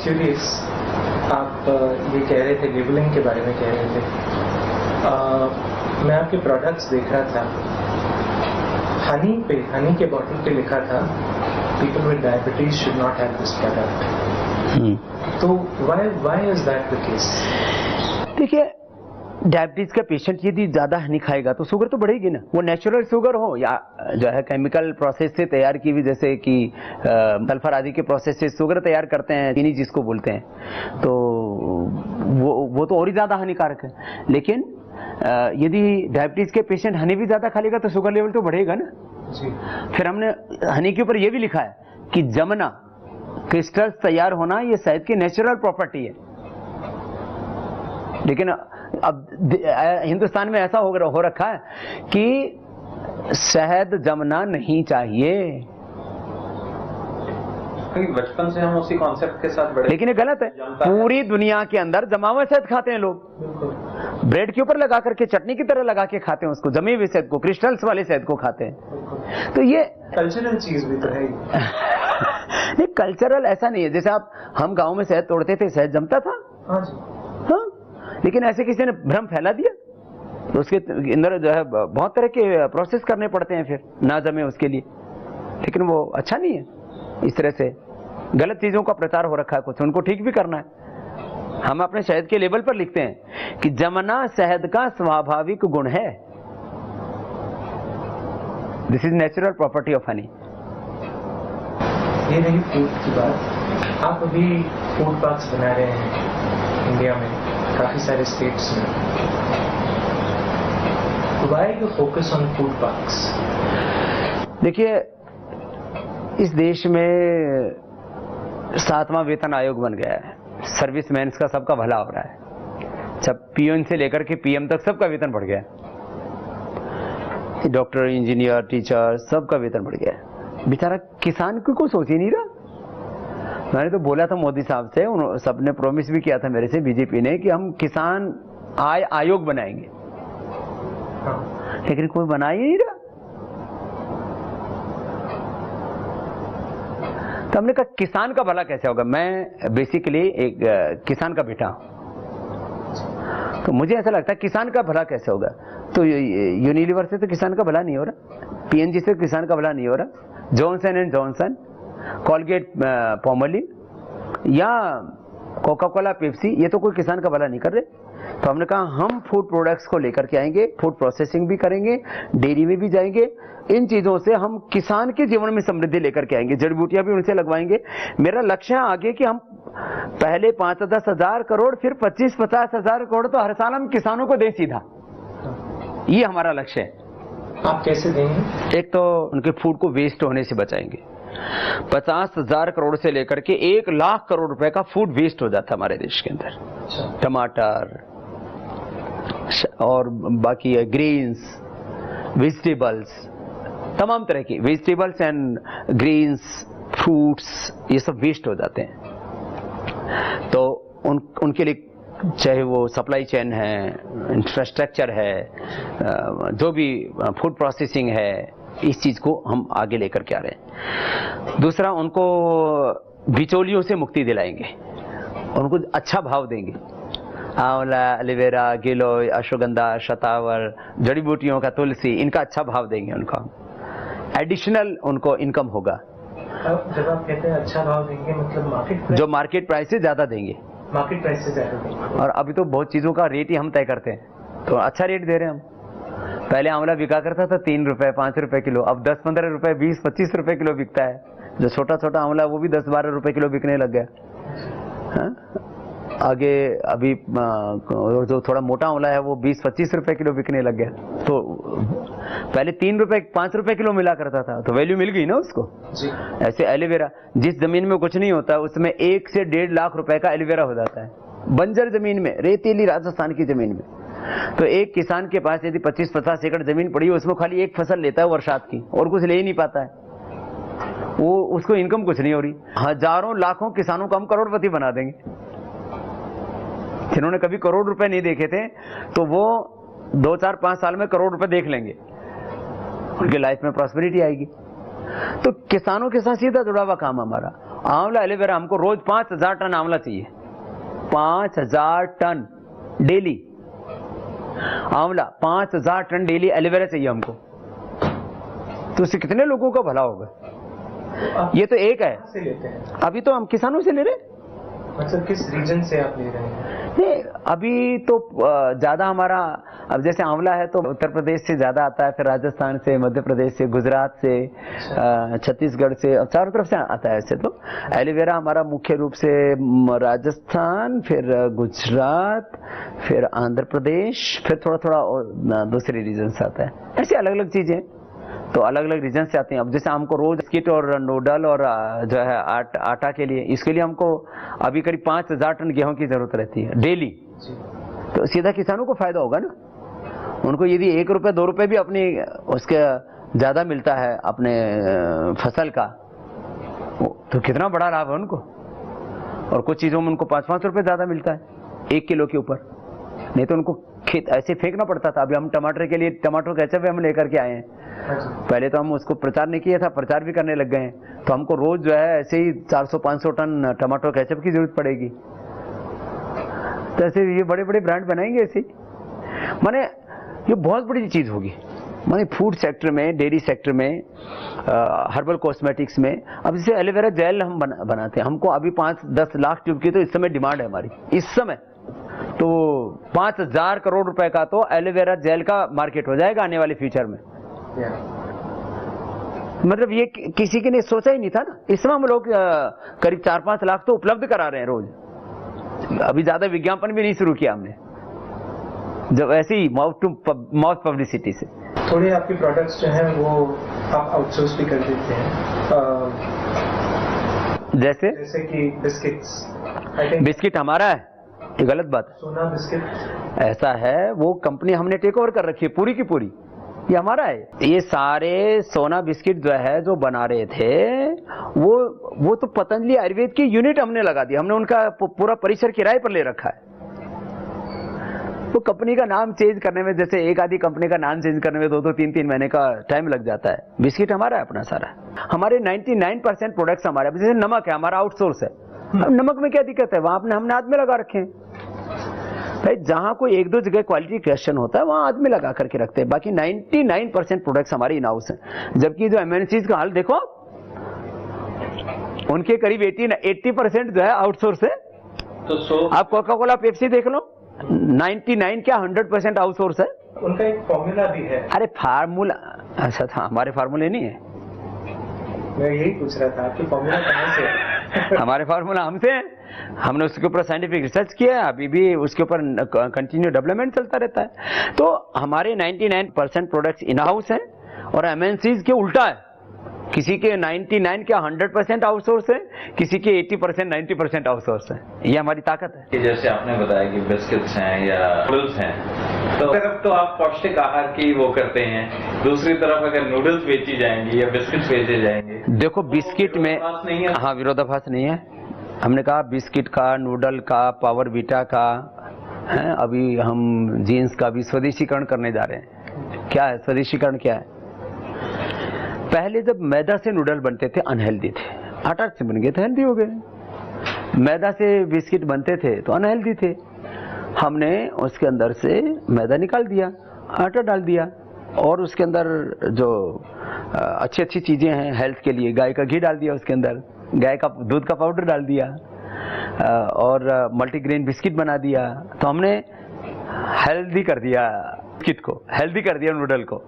Curious, आप ये कह रहे थे, लेबलिंग के बारे में कह रहे थे। मैं आपके प्रोडक्ट्स देख रहा था, हनी के बॉटल पे लिखा था people with diabetes should not have this product. तो why is that the case? देखिए, डायबिटीज का पेशेंट यदि ज्यादा हनी खाएगा तो शुगर तो बढ़ेगी ना। वो नेचुरल शुगर हो या जो है केमिकल प्रोसेस से तैयार की हुई, जैसे कि सल्फर आदि के प्रोसेस से शुगर तैयार करते हैं, चीनी जिसको बोलते हैं, तो वो तो और ही ज्यादा हानिकारक है। लेकिन यदि डायबिटीज के पेशेंट हनी भी ज्यादा खा लेगा तो शुगर लेवल तो बढ़ेगा ना जी। फिर हमने हनी के ऊपर यह भी लिखा है कि जमना, क्रिस्टल्स तैयार होना, ये शहद की नेचुरल प्रॉपर्टी है। लेकिन अब हिंदुस्तान में ऐसा हो रखा है कि शहद जमना नहीं चाहिए। बचपन से हम उसी कॉन्सेप्ट के साथ बढ़े, लेकिन ये गलत है। पूरी दुनिया के अंदर जमा हुआ शहद खाते हैं लोग, ब्रेड के ऊपर लगा करके चटनी की तरह लगा के खाते हैं उसको, जमे हुए शहद को, क्रिस्टल्स वाले शहद को खाते हैं। तो ये कल्चरल चीज भी तो है। नहीं, कल्चरल ऐसा नहीं है। जैसे हम गांव में शहद तोड़ते थे, शहद जमता था। हाँ जी। हाँ, लेकिन ऐसे किसी ने भ्रम फैला दिया तो उसके अंदर जो है बहुत तरह के प्रोसेस करने पड़ते हैं फिर ना जमे उसके लिए। लेकिन वो अच्छा नहीं है। इस तरह से गलत चीजों का प्रचार हो रखा है कुछ, उनको ठीक भी करना है। हम अपने शहद के लेबल पर लिखते हैं कि जमना शहद का स्वाभाविक गुण है, this is natural property of honey. ये रही फूड की बात। आप अभी फूड पार्क्स बना रहे हैं इंडिया में, काफी सारे स्टेट्स में। Why the focus on food parks? देखिए, इस देश में 7वां वेतन आयोग बन गया है। सर्विसमैन्स का सबका भला हो रहा है। सब पीएन से लेकर के पीएम तक सबका वेतन बढ़ गया है। डॉक्टर, इंजीनियर, टीचर, सबका वेतन बढ़ गया है। बेचारा किसान को सोच ही नहीं रहा। मैंने तो बोला था मोदी साहब से, सबने प्रॉमिस भी किया था मेरे से, बीजेपी ने, कि हम किसान आय आयोग बनाएंगे। लेकिन कोई बना ही नहीं रहा। तो हमने कहा किसान का भला कैसे होगा। मैं बेसिकली एक किसान का बेटा हूं, तो मुझे ऐसा लगता है किसान का भला कैसे होगा। तो यूनिलीवर से तो किसान का भला नहीं हो रहा, पीएनजी से किसान का भला नहीं हो रहा, जॉनसन एंड जॉनसन, कॉलगेट पॉमोलिव या कोका कोला, पेप्सी, ये तो कोई किसान का भला नहीं कर रहे। तो हमने कहा हम फूड प्रोडक्ट्स को लेकर के आएंगे, फूड प्रोसेसिंग भी करेंगे, डेयरी में भी जाएंगे। इन चीजों से हम किसान के जीवन में समृद्धि लेकर के आएंगे, जड़ी बूटियां भी उनसे लगवाएंगे। मेरा लक्ष्य है आगे कि हम पहले 5-10 हजार करोड़, फिर 25-50 हजार करोड़ तो हर साल हम किसानों को दें सीधा। ये हमारा लक्ष्य है। आप कैसे देंगे? एक तो उनके फूड को वेस्ट होने से बचाएंगे। 50,000 करोड़ से लेकर के 1 लाख करोड़ रुपए का फूड वेस्ट हो जाता है हमारे देश के अंदर। टमाटर और बाकी ग्रीन्स, वेजिटेबल्स, तमाम तरह की वेजिटेबल्स एंड ग्रीन्स, फ्रूट्स, ये सब वेस्ट हो जाते हैं। तो उनके लिए चाहे वो सप्लाई चेन है, इंफ्रास्ट्रक्चर है, जो भी फूड प्रोसेसिंग है, इस चीज को हम आगे लेकर के आ रहे हैं। दूसरा, उनको बिचौलियों से मुक्ति दिलाएंगे, उनको अच्छा भाव देंगे। आंवला, एलोवेरा, गिलोय, अश्वगंधा, शतावर, जड़ी बूटियों का, तुलसी, इनका अच्छा भाव देंगे उनको। एडिशनल उनको इनकम होगा। जब आप कहते हैं अच्छा भाव देंगे, मतलब मार्केट, जो मार्केट प्राइस से ज्यादा देंगे, मार्केट प्राइस से ज्यादा देंगे। और अभी तो बहुत चीजों का रेट ही हम तय करते हैं, तो अच्छा रेट दे रहे हैं हम। पहले आंवला बिका करता था 3 रुपए, 5 रुपए किलो, अब 10-15 रुपए, 20-25 रुपए किलो बिकता है। जो छोटा छोटा आंवला वो भी 10-12 रुपए किलो बिकने लग गया। हाँ? आगे अभी जो थोड़ा मोटा आंवला है वो 20-25 रुपए किलो बिकने लग गया। तो पहले 3 रुपए 5 रुपए किलो मिला करता था, तो वैल्यू मिल गई ना उसको जी। ऐसे एलोवेरा, जिस जमीन में कुछ नहीं होता उसमें 1 से 1.5 लाख रुपए का एलोवेरा हो जाता है, बंजर जमीन में, रेतीली राजस्थान की जमीन में। तो एक किसान के पास यदि 25-50 एकड़ जमीन पड़ी है, उसमें खाली एक फसल लेता है वर्षात की, और कुछ ले ही नहीं पाता है, वो उसको इनकम कुछ नहीं हो रही। हजारों लाखों किसानों को हम करोड़पति बना देंगे। जिन्होंने कभी करोड़ रुपए नहीं देखे थे, तो वो 2-4-5 साल में करोड़ रुपए देख लेंगे, उनकी लाइफ में प्रॉस्पेरिटी आएगी। तो किसानों के साथ सीधा जुड़ा हुआ काम हमारा। आंवला एलोवेरा हमको रोज 5000 टन आंवला चाहिए, 5000 टन डेली आंवला, 5000 टन डेली एलोवेरा चाहिए हमको। तो उससे कितने लोगों का भला होगा। ये तो एक है। से लेते हैं अभी तो हम किसानों से ले रहे हैं। मतलब किस रीजन से आप ले रहे हैं? नहीं, अभी तो ज्यादा हमारा, अब जैसे आंवला है तो उत्तर प्रदेश से ज्यादा आता है, फिर राजस्थान से, मध्य प्रदेश से, गुजरात से, छत्तीसगढ़ से, और चारों तरफ से आता है। ऐसे तो एलोवेरा हमारा मुख्य रूप से राजस्थान, फिर गुजरात, फिर आंध्र प्रदेश, फिर थोड़ा थोड़ा और दूसरे रीजन से आता है। ऐसे अलग अलग चीजें तो अलग अलग रीजन से आते हैं। अब जैसे हमको रोज बिस्किट और नूडल और जो है आटा के लिए, इसके लिए हमको अभी करीब 5000 टन गेहूं की जरूरत रहती है डेली। तो सीधा किसानों को फायदा होगा ना। उनको यदि 1 रुपये 2 रुपये भी अपनी उसके ज्यादा मिलता है अपने फसल का, तो कितना बड़ा लाभ है उनको। और कुछ चीजों में उनको 5-5 रुपये ज्यादा मिलता है 1 किलो के ऊपर। नहीं तो उनको खेत ऐसे फेंकना पड़ता था। अभी हम टमाटर के लिए टमाटर केचप हम लेकर के आए हैं। पहले तो हम उसको प्रचार नहीं किया था, प्रचार भी करने लग गए हैं। तो हमको रोज जो है ऐसे ही 400-500 टन टमाटर केचप की जरूरत पड़ेगी। तो ऐसे ये बड़े बड़े ब्रांड बनाएंगे ऐसे। माने ये बहुत बड़ी चीज होगी। माने फूड सेक्टर में, डेयरी सेक्टर में, हर्बल कॉस्मेटिक्स में। अब जैसे एलोवेरा जेल हम बनाते हैं, हमको अभी 5-10 लाख ट्यूब की तो इस समय डिमांड है हमारी। इस समय तो 5000 करोड़ रुपए का तो एलोवेरा जेल का मार्केट हो जाएगा आने वाले फ्यूचर में। मतलब ये किसी के ने सोचा ही नहीं था ना। इस समय हम लोग करीब 4-5 लाख तो उपलब्ध करा रहे हैं रोज। अभी ज्यादा विज्ञापन भी नहीं शुरू किया हमने, जब ऐसे ही माउथ टू माउथ पब्लिसिटी से। थोड़े आपके प्रोडक्ट्स जो हैं वो आप आउटसोर्स भी कर देते हैं, जैसे कि बिस्किट्स। बिस्किट हमारा है, ये गलत बात है। सोना बिस्किट ऐसा है, वो कंपनी हमने टेक ओवर कर रखी है पूरी की पूरी, ये हमारा है। ये सारे सोना बिस्किट जो है जो बना रहे थे वो तो पतंजलि आयुर्वेद की यूनिट हमने लगा दी। हमने उनका पूरा परिसर किराए पर ले रखा है। तो कंपनी का नाम चेंज करने में, जैसे एक आधी कंपनी का नाम चेंज करने में 2-2, 3-3 महीने का टाइम लग जाता है। बिस्किट हमारा है अपना सारा। हमारे 99% प्रोडक्ट्स हमारे। जैसे नमक है हमारा, आउटसोर्स है। अब नमक में क्या दिक्कत है, वहां हमने आदमी लगा रखे हैं भाई। जहां कोई 1-2 जगह क्वालिटी क्वेश्चन होता है वहां आदमी लगा करके रखते हैं। बाकी 99% प्रोडक्ट्स हमारे इन हाउस हैं। जबकि जो एमएनसीज का हाल देखो, उनके करीब 80% जो है आउटसोर्स है। तो आप कोका कोला पेप्सी देख लो, 99 क्या 100% आउटसोर्स है। उनका एक फॉर्मूला भी है। अरे फार्मूला, अच्छा था, हमारे फार्मूले नहीं है। मैं यही पूछ रहा था आपकी फॉर्मूला कहां से है? हमारे फार्मूला हमसे है। हमने उसके ऊपर साइंटिफिक रिसर्च किया है, अभी भी उसके ऊपर कंटिन्यू डेवलपमेंट चलता रहता है। तो हमारे 99% प्रोडक्ट्स इन हाउस हैं और एमएनसीज के उल्टा है। किसी के 99 क्या 100% आउटसोर्स है, किसी के 80% 90% आउटसोर्स है। ये हमारी ताकत है। कि जैसे आपने बताया कि बिस्किट्स हैं या नूडल्स हैं, तो तरफ तो आप पौष्टिक आहार की वो करते हैं, दूसरी तरफ अगर नूडल्स बेची जाएंगी या बिस्किट्स बेचे जाएंगे, देखो बिस्किट में नहीं है। हाँ, विरोधाभास नहीं है। हमने कहा बिस्किट का, नूडल का, पावर वीटा का है। अभी हम जीन्स का भी स्वदेशीकरण करने जा रहे हैं। क्या है स्वदेशीकरण, क्या है? पहले जब मैदा से नूडल बनते थे अनहेल्दी थे, आटा से बन गए तो हेल्दी हो गए। मैदा से बिस्किट बनते थे तो अनहेल्दी थे। हमने उसके अंदर से मैदा निकाल दिया, आटा डाल दिया और उसके अंदर जो अच्छी अच्छी चीजें हैं हेल्थ के लिए, गाय का घी डाल दिया, उसके अंदर गाय का दूध का पाउडर डाल दिया और मल्टीग्रेन बिस्किट बना दिया। तो हमने हेल्दी कर दिया बिस्किट को, हेल्दी कर दिया नूडल को।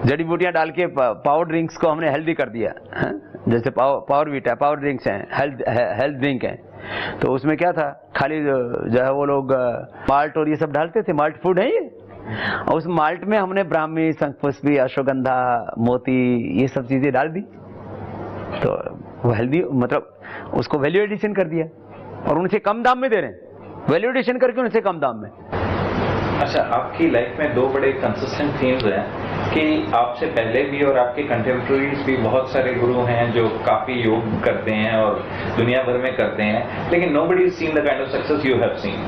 जड़ी बूटियां डाल के पावर ड्रिंक्स को हमने हेल्दी कर दिया है? जैसे पावर वीटा पावर ड्रिंक्स हैं, हेल्थ ड्रिंक हैं। तो उसमें क्या था, खाली जो है वो लोग माल्ट और ये सब डालते थे, माल्ट फूड है ये। और उस माल्ट में हमने ब्राह्मी, शंखपुष्पी, अश्वगंधा, मोती, ये सब चीजें डाल दी। तो वो हेल्दी, मतलब उसको वैल्यू एडिशन कर दिया और उनसे कम दाम में दे रहे हैं, वैल्यू एडिशन करके उनसे कम दाम में। अच्छा, आपकी लाइफ में 2 बड़े कंसिस्टेंट थीम्स हैं कि आपसे पहले भी और आपके कंटेम्प्रेरीज भी बहुत सारे गुरु हैं जो काफी योग करते हैं और दुनिया भर में करते हैं, लेकिन nobody is seen the kind of success you have seen.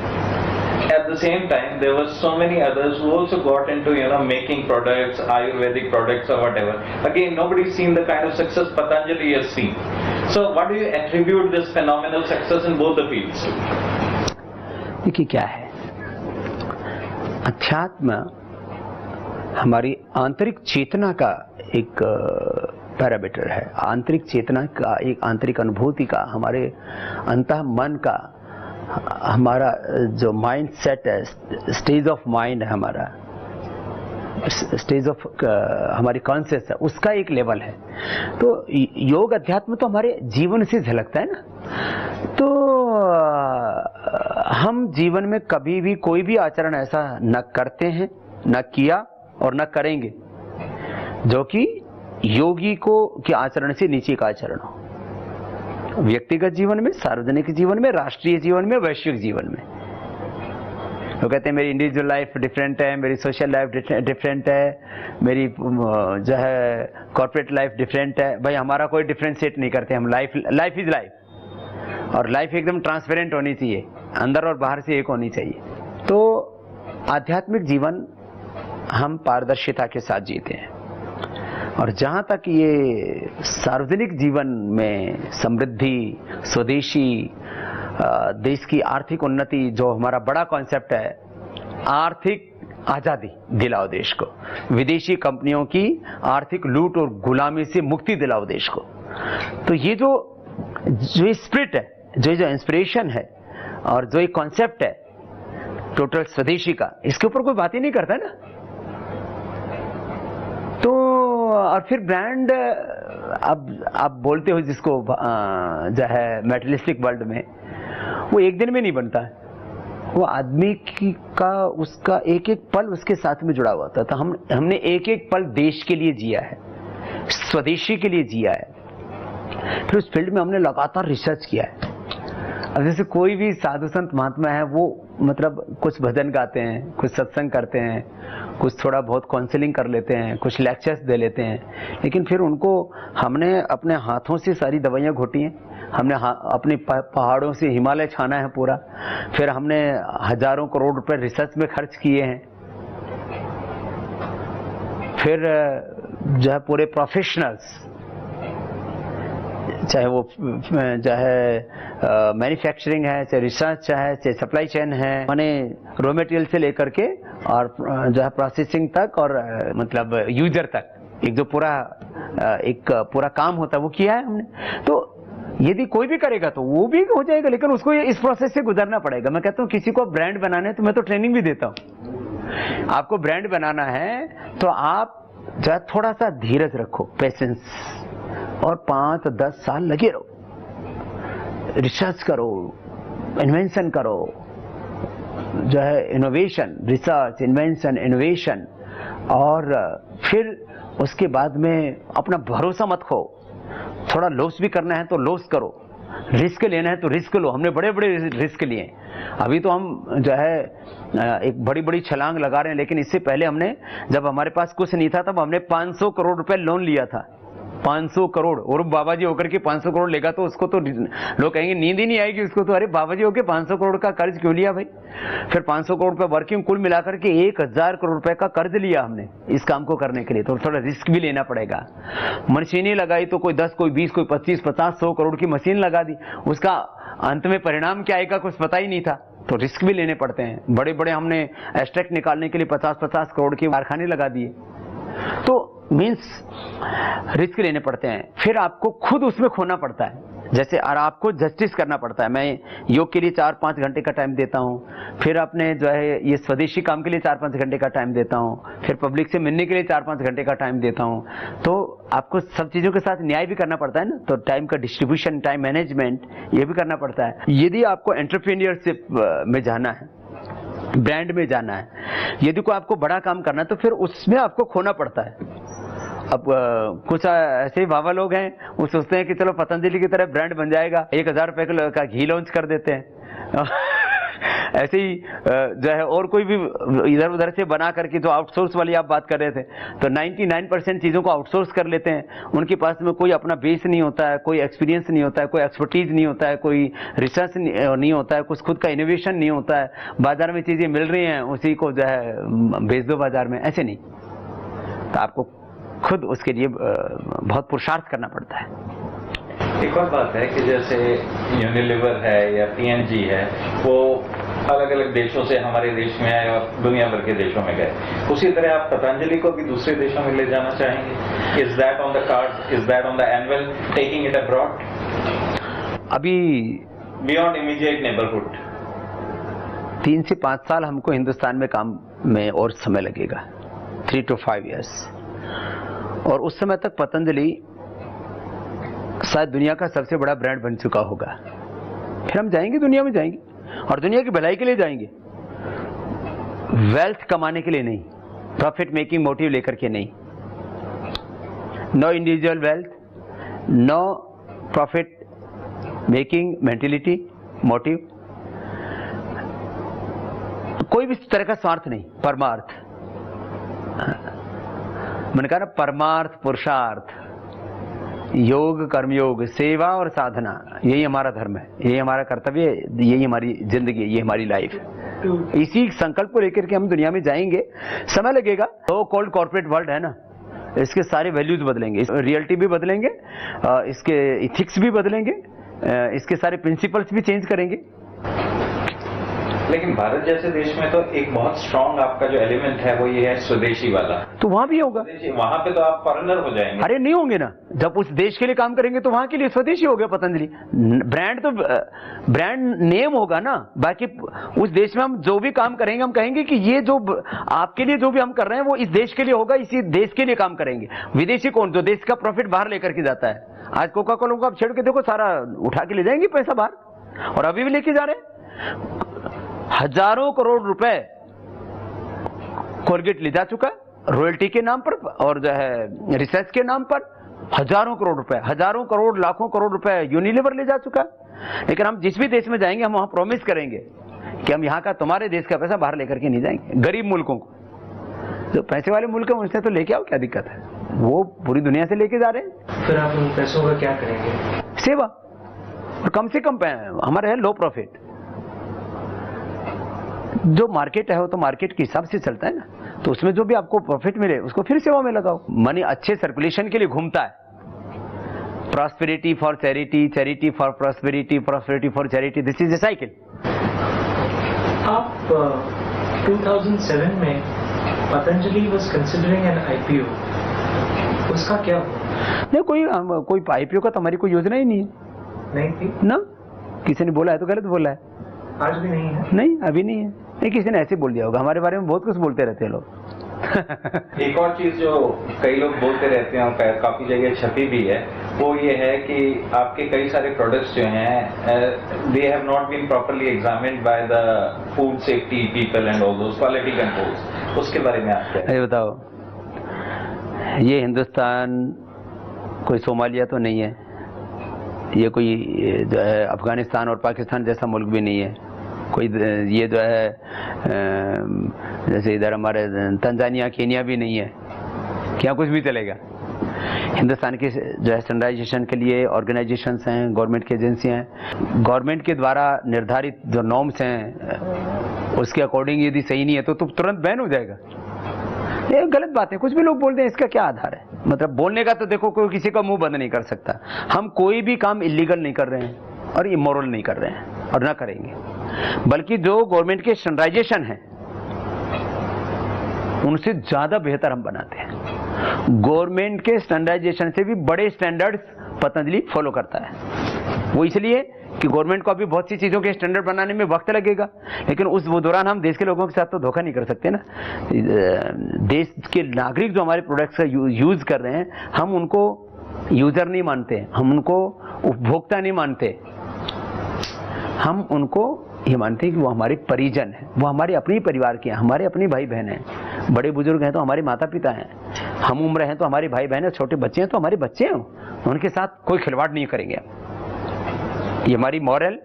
At the same time, there were so many others who also got into, making products, Ayurvedic products or whatever. Again, nobody's seen the kind of success Patanjali has seen. So what do you attribute this phenomenal success in both the fields? देखिए क्या है, अध्यात्म हमारी आंतरिक चेतना का एक parameter है, आंतरिक चेतना का, एक आंतरिक अनुभूति का, हमारे अंतः मन का, हमारा जो माइंड सेट है, स्टेज ऑफ माइंड है हमारा, स्टेज ऑफ हमारी कॉन्शियस है, उसका एक लेवल है। तो योग अध्यात्म तो हमारे जीवन से झलकता है ना। तो हम जीवन में कभी भी कोई भी आचरण ऐसा न करते हैं, न किया और न करेंगे जो कि योगी को के आचरण से नीचे का आचरण हो। व्यक्तिगत जीवन में, सार्वजनिक जीवन में, राष्ट्रीय जीवन में, वैश्विक जीवन में। वो कहते हैं मेरी इंडिविजुअल लाइफ डिफरेंट है, मेरी सोशल लाइफ डिफरेंट है, मेरी जो है कॉर्पोरेट लाइफ डिफरेंट है। भाई हमारा कोई डिफरेंशिएट नहीं करते हम, लाइफ इज लाइफ, और लाइफ एकदम ट्रांसपेरेंट होनी चाहिए, अंदर और बाहर से एक होनी चाहिए। तो आध्यात्मिक जीवन हम पारदर्शिता के साथ जीते हैं। और जहां तक ये सार्वजनिक जीवन में समृद्धि, स्वदेशी, देश की आर्थिक उन्नति, जो हमारा बड़ा कॉन्सेप्ट है, आर्थिक आजादी दिलाओ देश को, विदेशी कंपनियों की आर्थिक लूट और गुलामी से मुक्ति दिलाओ देश को। तो ये जो स्पिरिट है, जो इंस्पिरेशन है और जो एक कॉन्सेप्ट है टोटल स्वदेशी का, इसके ऊपर कोई बात ही नहीं करता है ना। तो और फिर ब्रांड, अब आप बोलते हो जिसको जो है मेटलिस्टिक वर्ल्ड में, वो एक दिन में नहीं बनता है। वो आदमी का उसका एक एक पल उसके साथ में जुड़ा हुआ था। तो हमने एक एक पल देश के लिए जिया है, स्वदेशी के लिए जिया है। फिर उस फील्ड में हमने लगातार रिसर्च किया है। अब जैसे कोई भी साधु संत महात्मा है, वो मतलब कुछ भजन गाते हैं, कुछ सत्संग करते हैं, कुछ थोड़ा बहुत काउंसलिंग कर लेते हैं, कुछ लेक्चर्स दे लेते हैं, लेकिन फिर उनको हमने अपने हाथों से सारी दवाइयाँ घोटी हैं, हमने अपने पहाड़ों से हिमालय छाना है पूरा, फिर हमने हजारों करोड़ रुपए रिसर्च में खर्च किए हैं, फिर जो है पूरे प्रोफेशनल्स, चाहे वो चाहे मैन्युफैक्चरिंग है, चाहे रिसर्च है, चाहे सप्लाई चेन है, माने रॉ मटेरियल से लेकर के और जो है प्रोसेसिंग तक और मतलब यूजर तक, एक जो पूरा काम होता है वो किया है हमने। तो यदि कोई भी करेगा तो वो भी हो जाएगा, लेकिन उसको इस प्रोसेस से गुजरना पड़ेगा। मैं कहता हूँ किसी को ब्रांड बनाना है तो मैं तो ट्रेनिंग भी देता हूँ। आपको ब्रांड बनाना है तो आप जो है थोड़ा सा धीरज रखो, पेशेंस, और 5-10 साल लगे रहो, रिसर्च करो, इन्वेंशन करो, जो है इनोवेशन, रिसर्च, इन्वेंशन, इनोवेशन, और फिर उसके बाद में अपना भरोसा मत खो। थोड़ा लॉस भी करना है तो लॉस करो, रिस्क लेना है तो रिस्क लो। हमने बड़े बड़े रिस्क लिए। अभी तो हम जो है एक बड़ी बड़ी छलांग लगा रहे हैं, लेकिन इससे पहले हमने, जब हमारे पास कुछ नहीं था, तब हमने 500 करोड़ रुपए लोन लिया था। 500 करोड़, और बाबा जी होकर के 500 करोड़ लेगा तो उसको तो लोग कहेंगे नींद ही नहीं आएगी उसको, तो अरे बाबा जी होकर 500 करोड़ का कर्ज क्यों लिया भाई। फिर 500 करोड़ रुपए वर्किंग कुल मिलाकर के 1000 करोड़ रुपए का कर्ज लिया हमने इस काम को करने के लिए। तो थोड़ा रिस्क भी लेना पड़ेगा। मशीनें लगाई तो कोई 10, कोई 20, कोई 25, 50, 100 करोड़ की मशीन लगा दी, उसका अंत में परिणाम क्या आएगा कुछ पता ही नहीं था। तो रिस्क भी लेने पड़ते हैं। बड़े बड़े हमने एक्सट्रैक्ट निकालने के लिए 50-50 करोड़ के कारखाने लगा दिए। तो मीन्स रिस्क लेने पड़ते हैं। फिर आपको खुद उसमें खोना पड़ता है, जैसे और आपको जस्टिस करना पड़ता है। मैं योग के लिए 4-5 घंटे का टाइम देता हूँ, फिर अपने जो है ये स्वदेशी काम के लिए 4-5 घंटे का टाइम देता हूँ, फिर पब्लिक से मिलने के लिए 4-5 घंटे का टाइम देता हूँ। तो आपको सब चीज़ों के साथ न्याय भी करना पड़ता है ना। तो टाइम का डिस्ट्रीब्यूशन, टाइम मैनेजमेंट, ये भी करना पड़ता है। यदि आपको एंटरप्रेन्योरशिप में जाना है, ब्रांड में जाना है, यदि कोई आपको बड़ा काम करना है, तो फिर उसमें आपको खोना पड़ता है। अब कुछ ऐसे ही बाबा लोग हैं, वो सोचते हैं कि चलो पतंजलि की तरह ब्रांड बन जाएगा, 1000 रुपए का घी लॉन्च कर देते हैं ऐसे ही जो है और कोई भी इधर उधर से बना करके, जो आउटसोर्स वाली आप बात कर रहे थे, तो 99% चीज़ों को आउटसोर्स कर लेते हैं। उनके पास में कोई अपना बेस नहीं होता है, कोई एक्सपीरियंस नहीं होता है, कोई एक्सपर्टीज नहीं होता है, कोई रिसर्च नहीं होता है, कुछ खुद का इनोवेशन नहीं होता है। बाजार में चीज़ें मिल रही हैं, उसी को जो है बेच दो बाजार में, ऐसे नहीं। तो आपको खुद उसके लिए बहुत पुरुषार्थ करना पड़ता है। एक और बात है कि जैसे यूनिलीवर है या पीएनजी है, वो अलग अलग देशों से हमारे देश में आए और दुनिया भर के देशों में गए। उसी तरह आप पतंजलि को भी दूसरे देशों में ले जाना चाहेंगे? Is that on the card? Is that on the annual, taking it abroad? अभी बियॉन्ड इमीडिएट नेबरहुड 3 से 5 साल हमको हिंदुस्तान में काम में और समय लगेगा, 3 to 5 years। और उस समय तक पतंजलि शायद दुनिया का सबसे बड़ा ब्रांड बन चुका होगा। फिर हम जाएंगे, दुनिया में जाएंगे और दुनिया की भलाई के लिए जाएंगे, वेल्थ कमाने के लिए नहीं, प्रॉफिट मेकिंग मोटिव लेकर के नहीं। No individual wealth, no profit making mentality motive, कोई भी तरह का स्वार्थ नहीं, परमार्थ। मैंने कहा ना, परमार्थ पुरुषार्थ, योग कर्मयोग, सेवा और साधना, यही हमारा धर्म है, यही हमारा कर्तव्य है, यही हमारी जिंदगी है, यही हमारी लाइफ है। इसी संकल्प को लेकर के हम दुनिया में जाएंगे। समय लगेगा। तो कोल्ड कॉर्पोरेट वर्ल्ड है ना, इसके सारे वैल्यूज बदलेंगे, रियलिटी भी बदलेंगे, इसके इथिक्स भी बदलेंगे, इसके सारे प्रिंसिपल्स भी चेंज करेंगे। लेकिन भारत जैसे देश में तो एक बहुत स्ट्रांग आपका जो एलिमेंट है वो ये है स्वदेशी वाला। तो वहां भी होगा। वहां पे तो आप फॉरेनर हो जाएंगे। अरे नहीं होंगे ना, जब उस देश के लिए काम करेंगे तो वहां के लिए स्वदेशी हो गया पतंजलि। ब्रांड तो ब्रांड नेम होगा ना, बाकी उस देश में हम जो भी काम करेंगे हम कहेंगे कि ये जो आपके लिए जो भी हम कर रहे हैं वो इस देश के लिए होगा, इसी देश के लिए काम करेंगे। विदेशी कौन? जो देश का प्रॉफिट बाहर लेकर के जाता है। आज कोका कोला को आप छेड़ के देखो, सारा उठा के ले जाएंगे पैसा बाहर, और अभी भी लेके जा रहे हैं। हजारों करोड़ रुपए कोलगेट ले जा चुका है रॉयल्टी के नाम पर, और जो है रिसर्च के नाम पर हजारों करोड़ रुपए, हजारों करोड़, लाखों करोड़ रुपए यूनिलीवर ले जा चुका है। लेकिन हम जिस भी देश में जाएंगे हम वहां प्रॉमिस करेंगे कि हम यहाँ का, तुम्हारे देश का पैसा बाहर लेकर के नहीं जाएंगे। गरीब मुल्कों को, जो पैसे वाले मुल्क है उनसे तो लेके आओ, क्या दिक्कत है, वो पूरी दुनिया से लेके जा रहे हैं। फिर आप उन पैसों का क्या करेंगे? सेवा, और कम से कम हमारे है लो प्रॉफिट। जो मार्केट है वो तो मार्केट के हिसाब से चलता है ना, तो उसमें जो भी आपको प्रॉफिट मिले उसको फिर सेवा में लगाओ। मनी अच्छे सर्कुलेशन के लिए घूमता है। Prosperity for charity, charity for prosperity, prosperity for charity, this is a cycle. आप 2007 में Patanjali was considering N IPO, उसका क्या हुआ? नहीं, कोई आईपीओ का तो हमारी कोई योजना ही नहीं है। नहीं थी ना, किसी ने बोला है तो गलत बोला है। आज भी नहीं है? नहीं, अभी नहीं है। नहीं, किसी ने ऐसे बोल दिया होगा। हमारे बारे में बहुत कुछ बोलते रहते हैं लोग। एक और चीज जो कई लोग बोलते रहते हैं और काफी जगह छपी भी है, वो ये है कि आपके कई सारे प्रोडक्ट्स जो हैं they have not been properly examined by the food safety people and all those quality controls. उसके बारे में आप क्या? ये बताओ, ये हिंदुस्तान कोई सोमालिया तो नहीं है, ये कोई जो है अफगानिस्तान और पाकिस्तान जैसा मुल्क भी नहीं है, कोई ये जो है जैसे इधर हमारे तंजानिया केनिया भी नहीं है, क्या कुछ भी चलेगा। हिंदुस्तान की जो है स्टैंडर्डाइजेशन के लिए ऑर्गेनाइजेशंस हैं, गवर्नमेंट की एजेंसियां हैं, गवर्नमेंट के द्वारा निर्धारित जो नॉर्म्स हैं उसके अकॉर्डिंग यदि सही नहीं है तो तुरंत बैन हो जाएगा। ये गलत बात है, कुछ भी लोग बोलते हैं, इसका क्या आधार है? मतलब बोलने का तो देखो, कोई किसी का मुंह बंद नहीं कर सकता। हम कोई भी काम इलीगल नहीं कर रहे हैं और इमोरल नहीं कर रहे हैं और ना करेंगे, बल्कि जो गवर्नमेंट के स्टैंडर्डाइजेशन है उनसे ज्यादा बेहतर हम बनाते हैं। गवर्नमेंट के स्टैंडर्डाइजेशन से भी बड़े स्टैंडर्ड्स पतंजलि फॉलो करता है। वो इसलिए कि गवर्नमेंट को अभी बहुत सी चीजों के स्टैंडर्ड बनाने में वक्त लगेगा, लेकिन उस वो दौरान हम देश के लोगों के साथ तो धोखा नहीं कर सकते ना। देश के नागरिक जो हमारे प्रोडक्ट्स का यूज कर रहे हैं, हम उनको यूजर नहीं मानते, हम उनको उपभोक्ता नहीं मानते, हम उनको ये मानते हैं कि वो हमारे परिजन हैं, वो हमारे अपने ही परिवार के हैं, हमारे अपने भाई बहन हैं। बड़े बुजुर्ग हैं तो हमारे माता पिता हैं, हम उम्र हैं तो हमारे भाई बहन हैं, छोटे बच्चे हैं तो हमारे बच्चे हैं, उनके साथ कोई खिलवाड़ नहीं करेंगे। ये हमारी मॉरल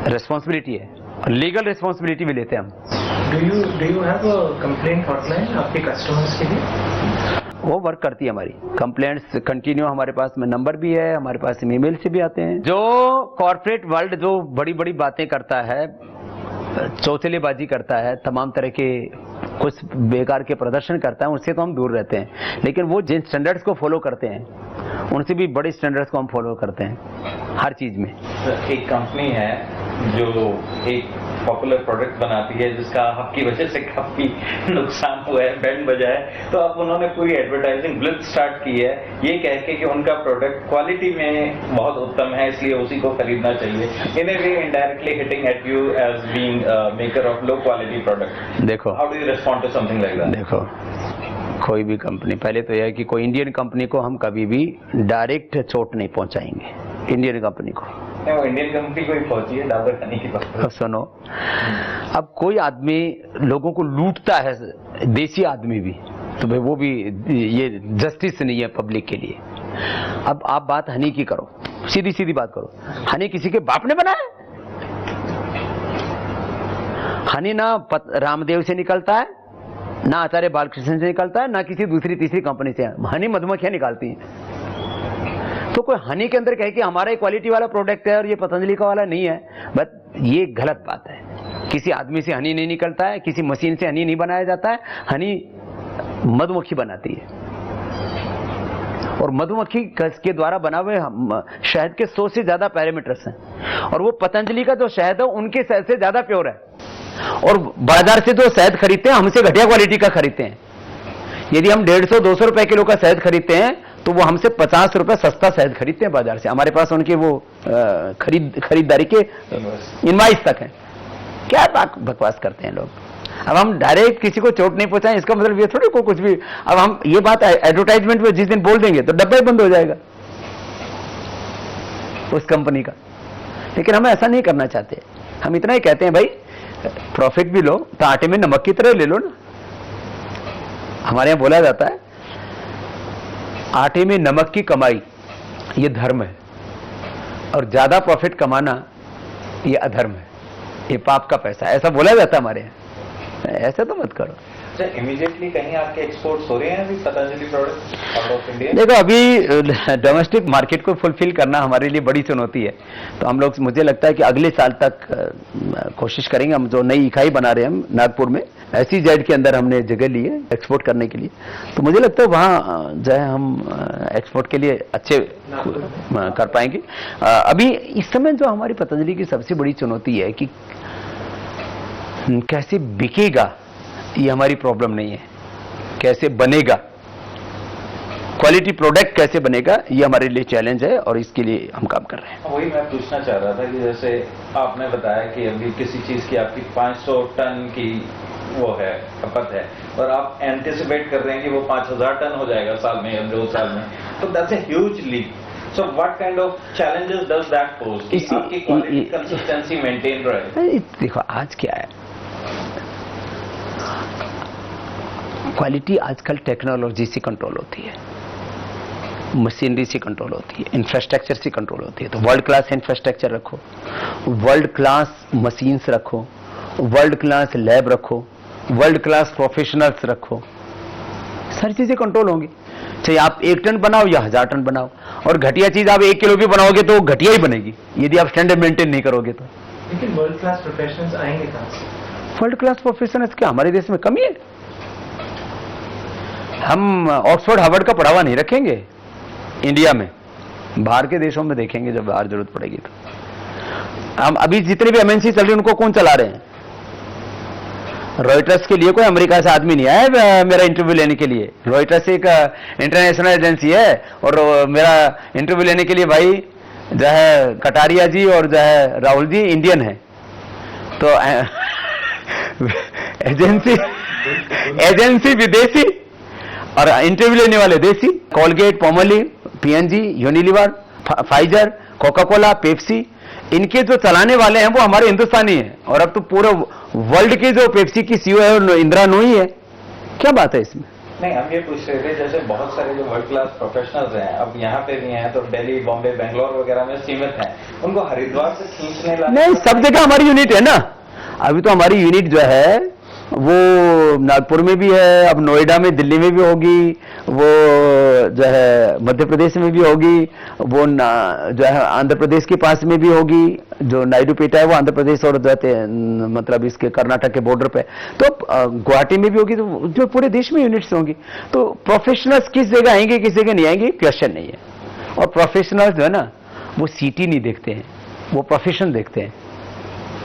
रिस्पॉन्सिबिलिटी है। लीगल रिस्पॉन्सिबिलिटी भी लेते हैं हम। Do you have a complaint hotline आपके कस्टमर्स के लिए? वो वर्क करती है हमारी कंप्लेंट्स कंटिन्यू, हमारे पास में नंबर भी है, हमारे पास ईमेल से भी आते हैं। जो कॉर्पोरेट वर्ल्ड जो बड़ी बड़ी बातें करता है, चौचलेबाजी करता है, तमाम तरह के कुछ बेकार के प्रदर्शन करता है, उससे तो हम दूर रहते हैं। लेकिन वो जिन स्टैंडर्ड्स को फॉलो करते हैं उनसे भी बड़े स्टैंडर्ड्स को हम फॉलो करते हैं हर चीज में। एक कंपनी है जो एक पॉपुलर प्रोडक्ट बनाती है जिसका आपकी वजह से काफी नुकसान हुआ है, बैंड बजा है, तो अब उन्होंने पूरी एडवर्टाइजिंग ब्लिट्ज स्टार्ट की है ये कह के कि उनका प्रोडक्ट क्वालिटी में बहुत उत्तम है इसलिए उसी को खरीदना चाहिए। In a way indirectly hitting at you as being maker of low quality product. देखो, how do you respond to something like that? देखो, कोई भी कंपनी, पहले तो यह है कि कोई इंडियन कंपनी को हम कभी भी डायरेक्ट चोट नहीं पहुंचाएंगे। इंडियन कंपनी को, वो इंडियन कंपनी को ही पहुंची है डाबर खाने की बात। सुनो, अब कोई आदमी लोगों को लूटता है, देसी आदमी भी, तो भाई वो भी ये जस्टिस नहीं है पब्लिक के लिए। अब आप बात हनी की करो, सीधी सीधी बात करो, हनी किसी के बाप ने बनाया? हनी ना रामदेव से निकलता है, ना आचार्य बालकृष्ण से निकलता है, ना किसी दूसरी तीसरी कंपनी से। हनी मधुमक्खियां निकालती हैं। तो कोई हनी के अंदर कहे कि हमारा क्वालिटी वाला प्रोडक्ट है और ये पतंजलि का वाला नहीं है, बट ये गलत बात है। किसी आदमी से हनी नहीं निकलता है, किसी मशीन से हनी नहीं बनाया जाता है, हनी मधुमक्खी बनाती है। और मधुमक्खी के द्वारा बना हुए शहद के 100 से ज्यादा पैरामीटर्स हैं, और वो पतंजलि का जो शहद है उनके शहद से ज्यादा प्योर है। और बाजार से जो शहद खरीदते हैं हमसे घटिया क्वालिटी का खरीदते हैं। यदि हम 150-200 रुपए किलो का शहद खरीदते हैं तो वो हमसे 50 रुपए सस्ता शहद खरीदते हैं बाजार से। हमारे पास उनके वो खरीदारी के इनवाइस तक है। क्या बकवास करते हैं लोग। अब हम डायरेक्ट किसी को चोट नहीं पहुंचाएं इसका मतलब ये थोड़ी को कुछ भी। अब हम ये बात एडवर्टाइजमेंट में जिस दिन बोल देंगे तो डब्बा ही बंद हो जाएगा उस कंपनी का। लेकिन हम ऐसा नहीं करना चाहते। हम इतना ही कहते हैं भाई प्रॉफिट भी लो तो आटे में नमक की तरह ले लो ना। हमारे यहां बोला जाता है आटे में नमक की कमाई ये धर्म है, और ज्यादा प्रॉफिट कमाना ये अधर्म है, ये पाप का पैसा। ऐसा बोला जाता है हमारे यहाँ। ऐसा तो मत करो। इमीडिएटली कहीं आपके एक्सपोर्ट्स हो रहे हैं अभी Patanjali product out of India? देखो, अभी डोमेस्टिक मार्केट को फुलफिल करना हमारे लिए बड़ी चुनौती है। तो हम लोग, मुझे लगता है कि अगले साल तक कोशिश करेंगे। हम जो नई इकाई बना रहे हैं हम नागपुर में, SEZ के अंदर हमने जगह ली है एक्सपोर्ट करने के लिए। तो मुझे लगता है वहाँ जो है हम एक्सपोर्ट के लिए अच्छे कर पाएंगे। अभी इस समय जो हमारी पतंजलि की सबसे बड़ी चुनौती है कि कैसे बिकेगा, ये हमारी प्रॉब्लम नहीं है। कैसे बनेगा, क्वालिटी प्रोडक्ट कैसे बनेगा, ये हमारे लिए चैलेंज है और इसके लिए हम काम कर रहे हैं। वही मैं पूछना चाह रहा था कि जैसे आपने बताया कि अभी किसी चीज की आपकी 500 टन की वो है खपत है और आप एंटिसिपेट कर रहे हैं कि वो 5000 टन हो जाएगा साल में या 2 साल में, तो that's a huge leap. So what kind of challenges does that pose कि आपकी क्वालिटी कंसिस्टेंसी मेंटेन रहे? देखो, आज क्या है, क्वालिटी आजकल टेक्नोलॉजी से कंट्रोल होती है, मशीनरी से कंट्रोल होती है, इंफ्रास्ट्रक्चर से कंट्रोल होती है। तो वर्ल्ड क्लास इंफ्रास्ट्रक्चर रखो, वर्ल्ड क्लास मशीन्स रखो, वर्ल्ड क्लास लैब रखो, वर्ल्ड क्लास प्रोफेशनल्स रखो, सारी चीजें कंट्रोल होंगी। चाहे आप 1 टन बनाओ या 1000 टन बनाओ। और घटिया चीज आप 1 किलो भी बनाओगे तो घटिया ही बनेगी यदि आप स्टैंडर्ड मेंटेन नहीं करोगे तो। लेकिन वर्ल्ड क्लास प्रोफेशनल्स आएंगे कहां से? वर्ल्ड क्लास प्रोफेशनल्स क्या हमारे देश में कमी है? हम ऑक्सफोर्ड हार्वर्ड का पढ़ावा नहीं रखेंगे इंडिया में, बाहर के देशों में देखेंगे जब बाहर जरूरत पड़ेगी तो। हम अभी जितने भी MNC चल रहे हैं उनको कौन चला रहे हैं? रॉयटर्स के लिए कोई अमेरिका से आदमी नहीं आया मेरा इंटरव्यू लेने के लिए। रॉयटर्स एक इंटरनेशनल एजेंसी है और मेरा इंटरव्यू लेने के लिए भाई जो है कटारिया जी और जो है राहुल जी इंडियन है। तो एजेंसी विदेशी और इंटरव्यू लेने वाले देसी। Colgate, Palmolive, P&G, Unilever, Pfizer, Coca Cola, Pepsi, इनके जो चलाने वाले हैं वो हमारे हिंदुस्तानी हैं। और अब तो पूरे वर्ल्ड की जो पेप्सी की CEO है इंदिरा नूई है। क्या बात है इसमें? नहीं, हम ये पूछ रहे थे जैसे बहुत सारे जो वर्ल्ड क्लास प्रोफेशनल्स हैं अब यहाँ पे भी हैं तो दिल्ली, बॉम्बे, बेंगलोर वगैरह में सीमित हैं, उनको हरिद्वार से खींचने लाने? नहीं, सब जगह हमारी यूनिट है ना। अभी तो हमारी यूनिट जो है वो नागपुर में भी है, अब नोएडा में, दिल्ली में भी होगी, वो जो है मध्य प्रदेश में भी होगी, वो जो है आंध्र प्रदेश के पास में भी होगी, जो नायडूपेटा है वो आंध्र प्रदेश और जो है मतलब इसके कर्नाटक के बॉर्डर पे, तो गुवाहाटी में भी होगी, तो जो पूरे देश में यूनिट्स होंगी। तो प्रोफेशनल्स किस जगह आएंगे किस जगह नहीं आएंगे क्वेश्चन नहीं है। और प्रोफेशनल्स जो है ना वो सिटी नहीं देखते हैं, वो प्रोफेशन देखते हैं,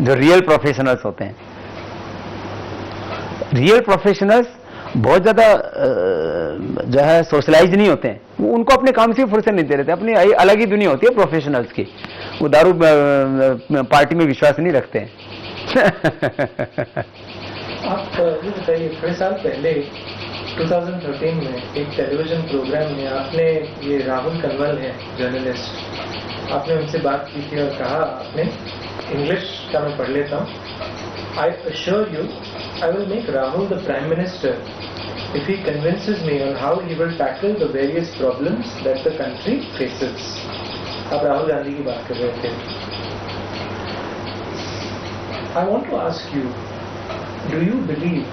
जो रियल प्रोफेशनल्स होते हैं। रियल प्रोफेशनल्स बहुत ज्यादा जो है सोशलाइज नहीं होते हैं, वो उनको अपने काम से फुर्सत नहीं दे रहे थे, अपनी अलग ही दुनिया होती है प्रोफेशनल्स की, वो दारू पार्टी में विश्वास नहीं रखते हैं। आप ये बताइए, थोड़े साल पहले 2013 में एक टेलीविजन प्रोग्राम में आपने, ये राहुल कनवल है जर्नलिस्ट, आपने उनसे बात की थी और कहा आपने, इंग्लिश का मैं पढ़ लेता हूँ, I assure you, I will make Rahul the Prime Minister if he convinces me on how he will tackle the various problems that the country faces. आप राहुल गांधी की बात कर रहे थे। I want to ask you, do you believe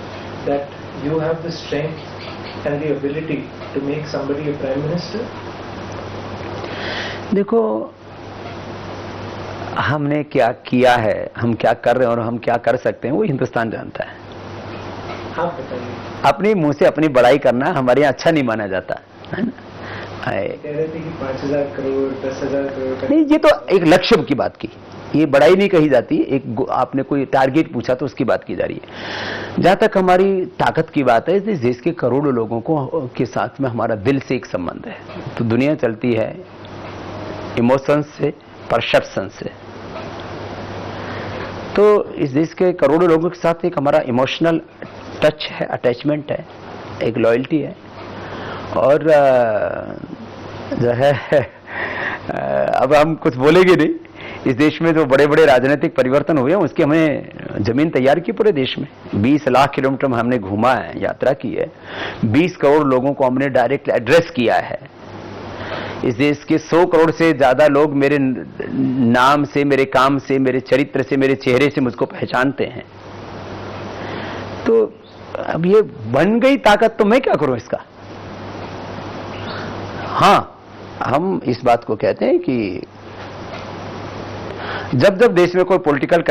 that you have the strength and the ability to make somebody a Prime Minister? देखो, हमने क्या किया है, हम क्या कर रहे हैं और हम क्या कर सकते हैं वो हिंदुस्तान जानता है। आप बताइए। अपने मुंह से अपनी बड़ाई करना हमारे यहाँ अच्छा नहीं माना जाता है ना। कह रहे थे कि 5,000 करोड़ 10,000 करोड़ नहीं, ये तो एक लक्ष्य की बात की, ये बड़ाई नहीं कही जाती। एक आपने कोई टारगेट पूछा तो उसकी बात की जा रही है। जहां तक हमारी ताकत की बात है, इस देश के करोड़ों लोगों को के साथ में हमारा दिल से एक संबंध है। तो दुनिया चलती है इमोशंस से, परसेप्शन से। तो इस देश के करोड़ों लोगों के साथ एक हमारा इमोशनल टच है, अटैचमेंट है, एक लॉयल्टी है। और जो है अब हम कुछ बोलेंगे नहीं। इस देश में जो बड़े बड़े राजनीतिक परिवर्तन हुए हैं उसकी हमने जमीन तैयार की पूरे देश में। 20 लाख किलोमीटर में हमने घूमा है, यात्रा की है, 20 करोड़ लोगों को हमने डायरेक्ट एड्रेस किया है। इस देश के 100 करोड़ से ज्यादा लोग मेरे नाम से, मेरे काम से, मेरे चरित्र से, मेरे चेहरे से मुझको पहचानते हैं। तो अब ये बन गई ताकत, तो मैं क्या करूं इसका। हां, हम इस बात को कहते हैं कि जब जब देश में कोई पॉलिटिकल